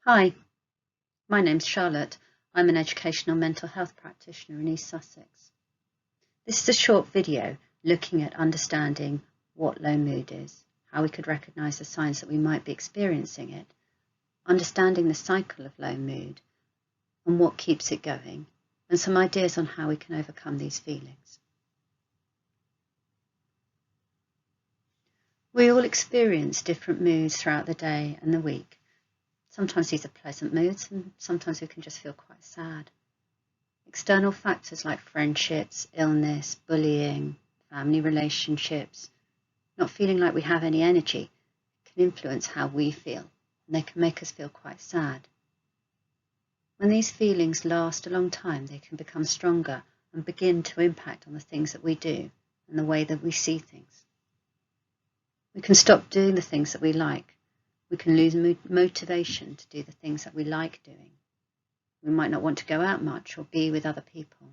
Hi, my name's Charlotte. I'm an educational mental health practitioner in East Sussex. This is a short video looking at understanding what low mood is, how we could recognise the signs that we might be experiencing it, understanding the cycle of low mood and what keeps it going, and some ideas on how we can overcome these feelings. We all experience different moods throughout the day and the week. Sometimes these are pleasant moods and sometimes we can just feel quite sad. External factors like friendships, illness, bullying, family relationships, not feeling like we have any energy can influence how we feel, and they can make us feel quite sad. When these feelings last a long time, they can become stronger and begin to impact on the things that we do and the way that we see things. We can stop doing the things that we like. We can lose motivation to do the things that we like doing. We might not want to go out much or be with other people.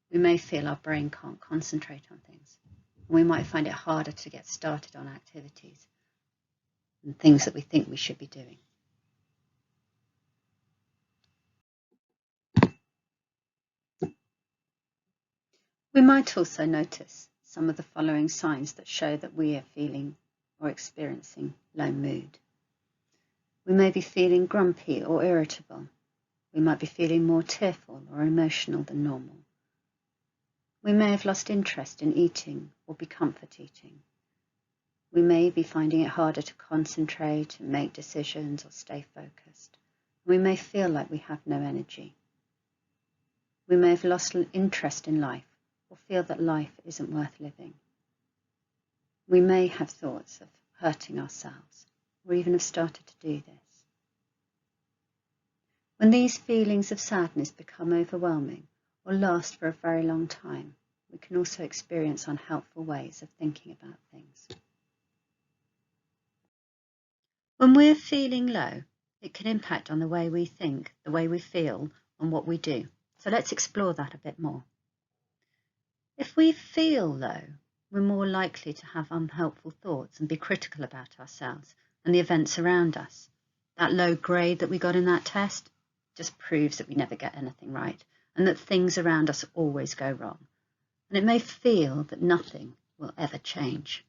We may feel our brain can't concentrate on things. And we might find it harder to get started on activities and things that we think we should be doing. We might also notice some of the following signs that show that we are feeling or experiencing low mood. We may be feeling grumpy or irritable. We might be feeling more tearful or emotional than normal. We may have lost interest in eating or be comfort eating. We may be finding it harder to concentrate and make decisions or stay focused. We may feel like we have no energy. We may have lost interest in life or feel that life isn't worth living. We may have thoughts of hurting ourselves or even have started to do this. When these feelings of sadness become overwhelming or last for a very long time, we can also experience unhelpful ways of thinking about things. When we're feeling low, it can impact on the way we think, the way we feel, and what we do. So let's explore that a bit more. If we feel low, we're more likely to have unhelpful thoughts and be critical about ourselves and the events around us. That low grade that we got in that test just proves that we never get anything right and that things around us always go wrong. And it may feel that nothing will ever change.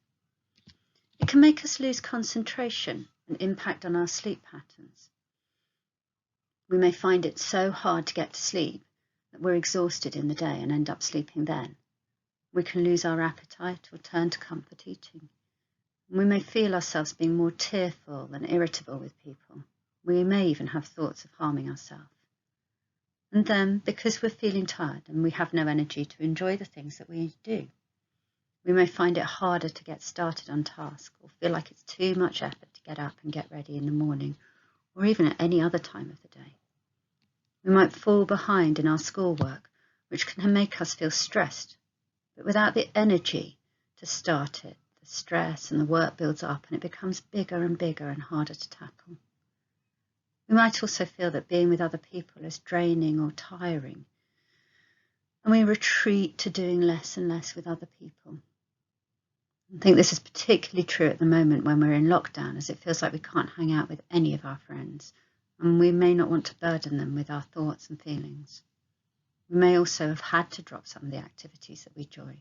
It can make us lose concentration and impact on our sleep patterns. We may find it so hard to get to sleep that we're exhausted in the day and end up sleeping then. We can lose our appetite or turn to comfort eating. We may feel ourselves being more tearful and irritable with people. We may even have thoughts of harming ourselves. And then, because we're feeling tired and we have no energy to enjoy the things that we do, we may find it harder to get started on tasks or feel like it's too much effort to get up and get ready in the morning or even at any other time of the day. We might fall behind in our schoolwork, which can make us feel stressed, but without the energy to start it, the stress and the work builds up and it becomes bigger and bigger and harder to tackle. We might also feel that being with other people is draining or tiring, and we retreat to doing less and less with other people. I think this is particularly true at the moment when we're in lockdown, as it feels like we can't hang out with any of our friends, and we may not want to burden them with our thoughts and feelings. We may also have had to drop some of the activities that we enjoy,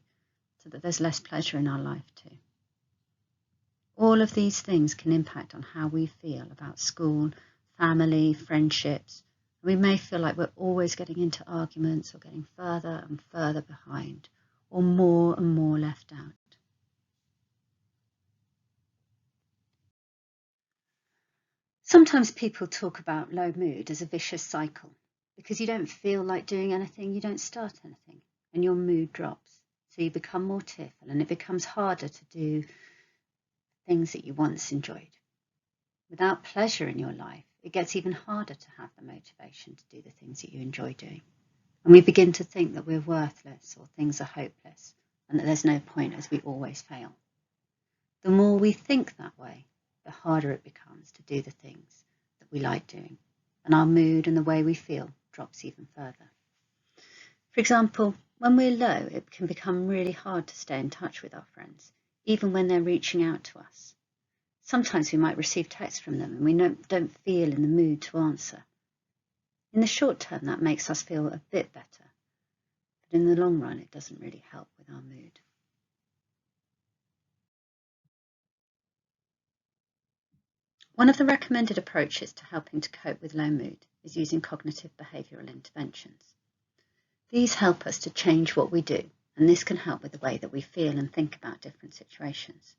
so that there's less pleasure in our life too. All of these things can impact on how we feel about school, family, friendships. We may feel like we're always getting into arguments or getting further and further behind, or more and more left out. Sometimes people talk about low mood as a vicious cycle. Because you don't feel like doing anything, you don't start anything, and your mood drops. So you become more tearful and it becomes harder to do things that you once enjoyed. Without pleasure in your life, it gets even harder to have the motivation to do the things that you enjoy doing. And we begin to think that we're worthless or things are hopeless and that there's no point as we always fail. The more we think that way, the harder it becomes to do the things that we like doing, and our mood and the way we feel drops even further. For example, when we're low, it can become really hard to stay in touch with our friends, even when they're reaching out to us. Sometimes we might receive text from them and we don't feel in the mood to answer. In the short term, that makes us feel a bit better, but in the long run, it doesn't really help with our mood. One of the recommended approaches to helping to cope with low mood is using cognitive behavioural interventions. These help us to change what we do, and this can help with the way that we feel and think about different situations.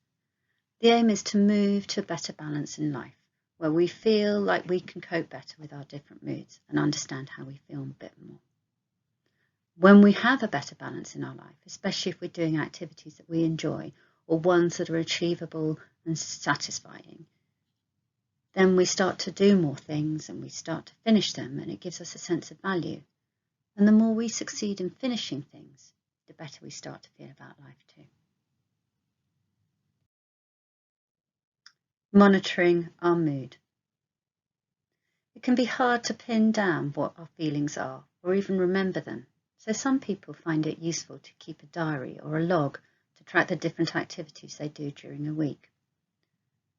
The aim is to move to a better balance in life, where we feel like we can cope better with our different moods and understand how we feel a bit more. When we have a better balance in our life, especially if we're doing activities that we enjoy or ones that are achievable and satisfying, then we start to do more things and we start to finish them, and it gives us a sense of value. And the more we succeed in finishing things, the better we start to feel about life too. Monitoring our mood. It can be hard to pin down what our feelings are or even remember them, so some people find it useful to keep a diary or a log to track the different activities they do during a week.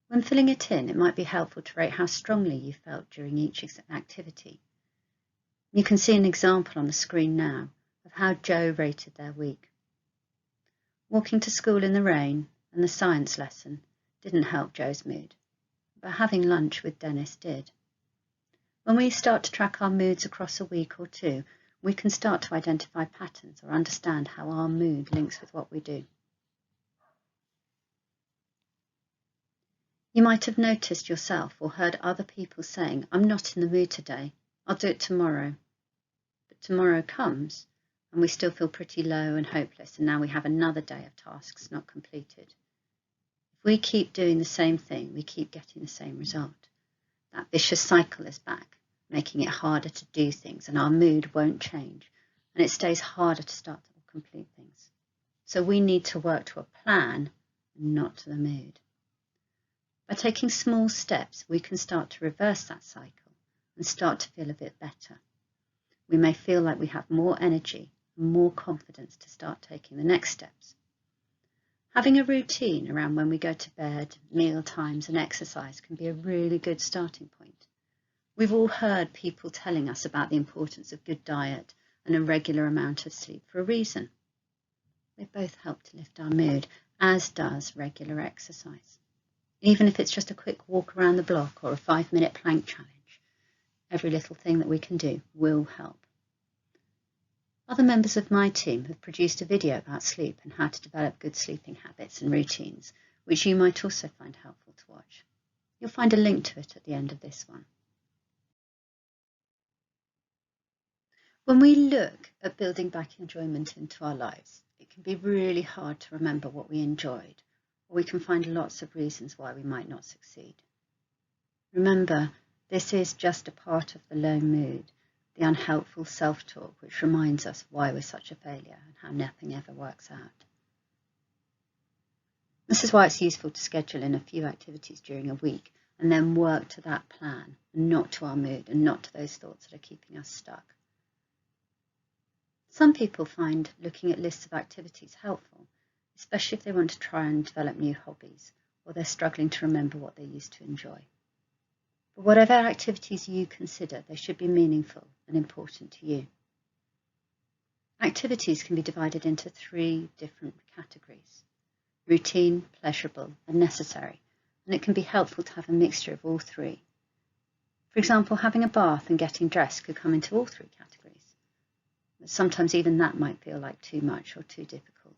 When filling it in, it might be helpful to rate how strongly you felt during each activity. You can see an example on the screen now of how Joe rated their week. Walking to school in the rain and the science lesson didn't help Joe's mood, but having lunch with Dennis did. When we start to track our moods across a week or two, we can start to identify patterns or understand how our mood links with what we do. You might have noticed yourself or heard other people saying, "I'm not in the mood today, I'll do it tomorrow." But tomorrow comes and we still feel pretty low and hopeless, and now we have another day of tasks not completed. If we keep doing the same thing, we keep getting the same result. That vicious cycle is back, making it harder to do things, and our mood won't change, and it stays harder to start or complete things. So we need to work to a plan, not to the mood. By taking small steps, we can start to reverse that cycle and start to feel a bit better. We may feel like we have more energy and more confidence to start taking the next steps. Having a routine around when we go to bed, meal times and exercise can be a really good starting point. We've all heard people telling us about the importance of good diet and a regular amount of sleep for a reason. They both help to lift our mood, as does regular exercise. Even if it's just a quick walk around the block or a 5-minute plank challenge, every little thing that we can do will help. Other members of my team have produced a video about sleep and how to develop good sleeping habits and routines, which you might also find helpful to watch. You'll find a link to it at the end of this one. When we look at building back enjoyment into our lives, it can be really hard to remember what we enjoyed, or we can find lots of reasons why we might not succeed. Remember, this is just a part of the low mood, the unhelpful self-talk which reminds us why we're such a failure and how nothing ever works out. This is why it's useful to schedule in a few activities during a week and then work to that plan and not to our mood and not to those thoughts that are keeping us stuck. Some people find looking at lists of activities helpful, especially if they want to try and develop new hobbies or they're struggling to remember what they used to enjoy. But whatever activities you consider, they should be meaningful and important to you. Activities can be divided into 3 different categories: routine, pleasurable and necessary, and it can be helpful to have a mixture of all 3. For example, having a bath and getting dressed could come into all 3 categories. But sometimes even that might feel like too much or too difficult.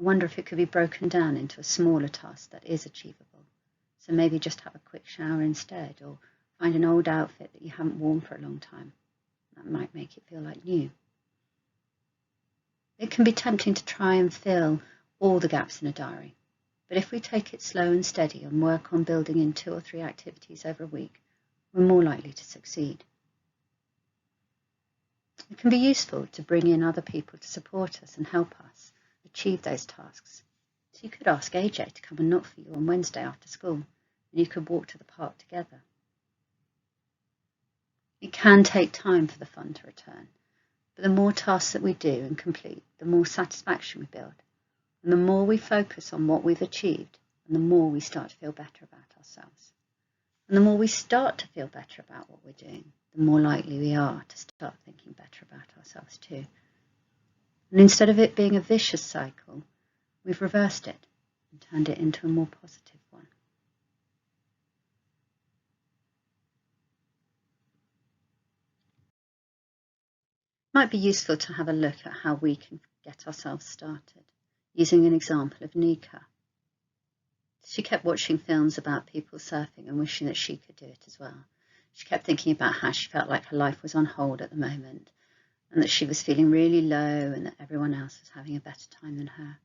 I wonder if it could be broken down into a smaller task that is achievable. So maybe just have a quick shower instead, or find an old outfit that you haven't worn for a long time. That might make it feel like new. It can be tempting to try and fill all the gaps in a diary, but if we take it slow and steady and work on building in 2 or 3 activities over a week, we're more likely to succeed. It can be useful to bring in other people to support us and help us achieve those tasks. So you could ask AJ to come and knock for you on Wednesday after school, and you could walk to the park together. It can take time for the fun to return, but the more tasks that we do and complete, the more satisfaction we build, and the more we focus on what we've achieved, and the more we start to feel better about ourselves. And the more we start to feel better about what we're doing, the more likely we are to start thinking better about ourselves too. And instead of it being a vicious cycle, we've reversed it and turned it into a more positive one. It might be useful to have a look at how we can get ourselves started, using an example of Nika. She kept watching films about people surfing and wishing that she could do it as well. She kept thinking about how she felt like her life was on hold at the moment, and that she was feeling really low and that everyone else was having a better time than her.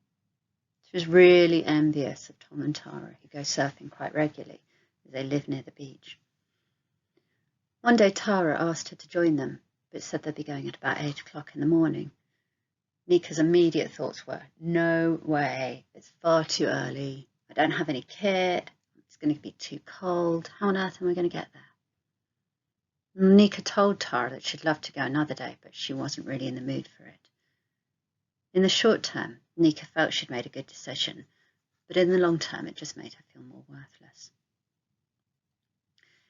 She was really envious of Tom and Tara, who go surfing quite regularly as they live near the beach. One day Tara asked her to join them, but said they'd be going at about 8 o'clock in the morning. Nika's immediate thoughts were, no way, it's far too early, I don't have any kit, it's going to be too cold, how on earth am I going to get there? Nika told Tara that she'd love to go another day, but she wasn't really in the mood for it. In the short term, Nika felt she'd made a good decision, but in the long term it just made her feel more worthless.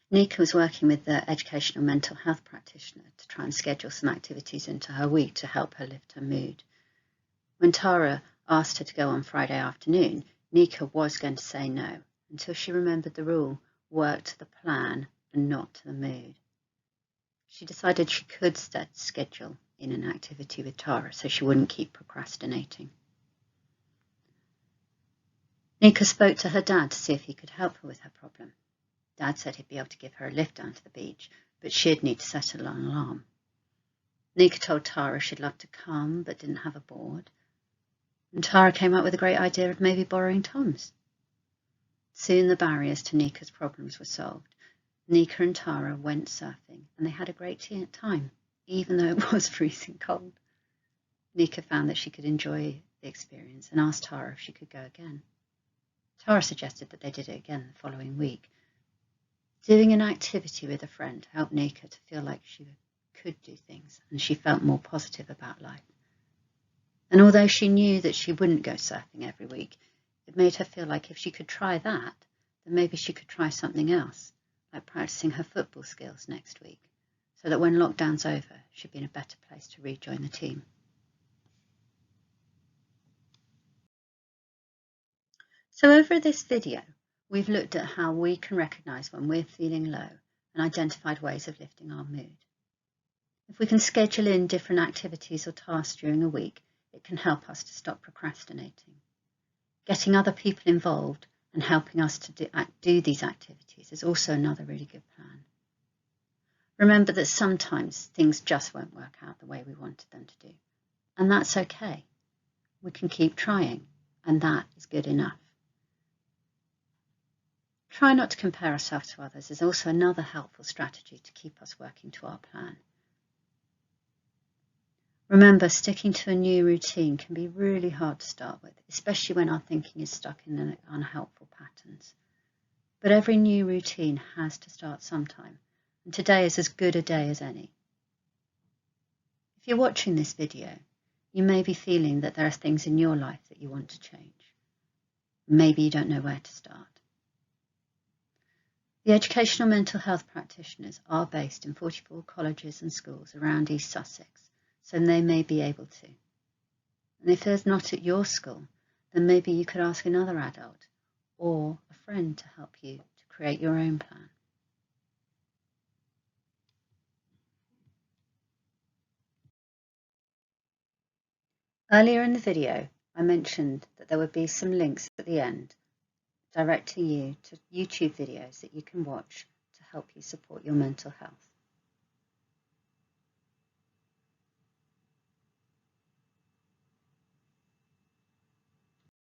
Nika was working with the educational mental health practitioner to try and schedule some activities into her week to help her lift her mood. When Tara asked her to go on Friday afternoon, Nika was going to say no, until she remembered the rule, work to the plan and not to the mood. She decided she could schedule in an activity with Tara so she wouldn't keep procrastinating. Nika spoke to her dad to see if he could help her with her problem. Dad said he'd be able to give her a lift down to the beach, but she'd need to set an alarm. Nika told Tara she'd love to come, but didn't have a board. And Tara came up with a great idea of maybe borrowing Tom's. Soon the barriers to Nika's problems were solved. Nika and Tara went surfing, and they had a great time, even though it was freezing cold. Nika found that she could enjoy the experience and asked Tara if she could go again. Tara suggested that they did it again the following week. Doing an activity with a friend helped Nika to feel like she could do things, and she felt more positive about life. And although she knew that she wouldn't go surfing every week, it made her feel like if she could try that, then maybe she could try something else, like practicing her football skills next week, so that when lockdown's over, she'd be in a better place to rejoin the team. So over this video, we've looked at how we can recognise when we're feeling low and identified ways of lifting our mood. If we can schedule in different activities or tasks during a week, it can help us to stop procrastinating. Getting other people involved and helping us to do these activities is also another really good plan. Remember that sometimes things just won't work out the way we wanted them to do, and that's okay. We can keep trying, and that is good enough. Try not to compare ourselves to others is also another helpful strategy to keep us working to our plan. Remember, sticking to a new routine can be really hard to start with, especially when our thinking is stuck in unhelpful patterns. But every new routine has to start sometime, and today is as good a day as any. If you're watching this video, you may be feeling that there are things in your life that you want to change. Maybe you don't know where to start. The educational mental health practitioners are based in 44 colleges and schools around East Sussex, so they may be able to. And if there's not at your school, then maybe you could ask another adult or a friend to help you to create your own plan. Earlier in the video, I mentioned that there would be some links at the end directing you to YouTube videos that you can watch to help you support your mental health.